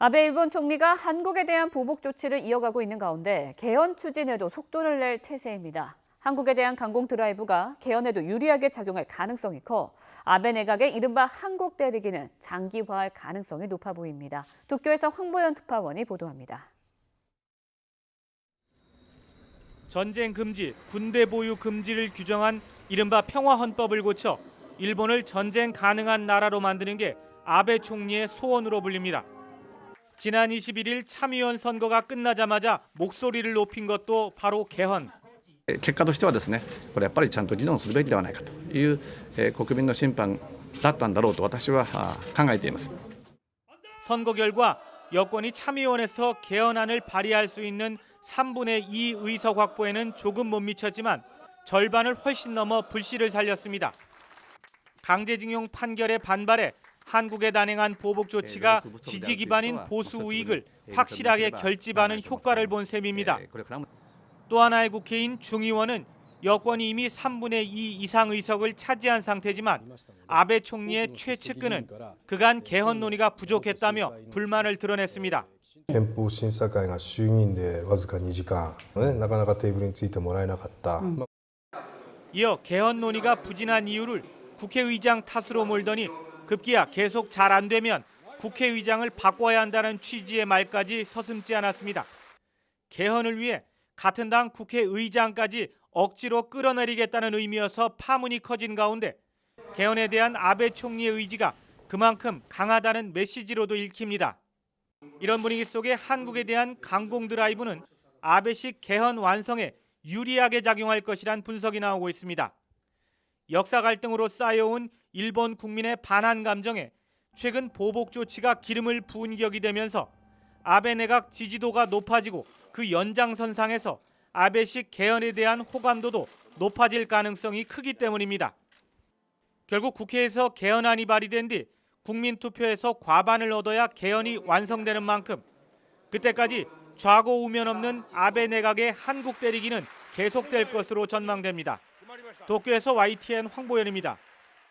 아베 일본 총리가 한국에 대한 보복 조치를 이어가고 있는 가운데 개헌 추진에도 속도를 낼 태세입니다. 한국에 대한 강공 드라이브가 개헌에도 유리하게 작용할 가능성이 커 아베 내각의 이른바 한국 때리기는 장기화할 가능성이 높아 보입니다. 도쿄에서 황보연 특파원이 보도합니다. 전쟁 금지, 군대 보유 금지를 규정한 이른바 평화헌법을 고쳐 일본을 전쟁 가능한 나라로 만드는 게 아베 총리의 소원으로 불립니다. 지난 21일 참의원 선거가 끝나자마자 목소리를 높인 것도 바로 개헌. 結果としてはですね、これやっぱりちゃんと議論するべきではないかという国民の審判だったんだろうと私は考えています。 선거 결과 여권이 참의원에서 개헌안을 발의할 수 있는 3분의 2 의석 확보에는 조금 못 미쳤지만 절반을 훨씬 넘어 불씨를 살렸습니다. 강제징용 판결에 반발해 한국에 단행한 보복 조치가 지지 기반인 보수 우익을 확실하게 결집하는 효과를 본 셈입니다. 또 하나의 국회인 중의원은 여권이 이미 3분의 2 이상 의석을 차지한 상태지만 아베 총리의 최측근은 그간 개헌 논의가 부족했다며 불만을 드러냈습니다. 憲法審査会が衆議院でわずか2時間、なかなかテーブルについてもらえなかった。 이어 개헌 논의가 부진한 이유를 국회의장 탓으로 몰더니 급기야 계속 잘 안 되면 국회의장을 바꿔야 한다는 취지의 말까지 서슴지 않았습니다. 개헌을 위해 같은 당 국회의장까지 억지로 끌어내리겠다는 의미여서 파문이 커진 가운데 개헌에 대한 아베 총리의 의지가 그만큼 강하다는 메시지로도 읽힙니다. 이런 분위기 속에 한국에 대한 강공 드라이브는 아베식 개헌 완성에 유리하게 작용할 것이란 분석이 나오고 있습니다. 역사 갈등으로 쌓여온 일본 국민의 반한 감정에 최근 보복 조치가 기름을 부은 격이 되면서 아베 내각 지지도가 높아지고 그 연장선상에서 아베식 개헌에 대한 호감도도 높아질 가능성이 크기 때문입니다. 결국 국회에서 개헌안이 발의된 뒤 국민투표에서 과반을 얻어야 개헌이 완성되는 만큼 그때까지 좌고 우면 없는 아베 내각의 한국 때리기는 계속될 것으로 전망됩니다. 도쿄에서 YTN 황보연입니다.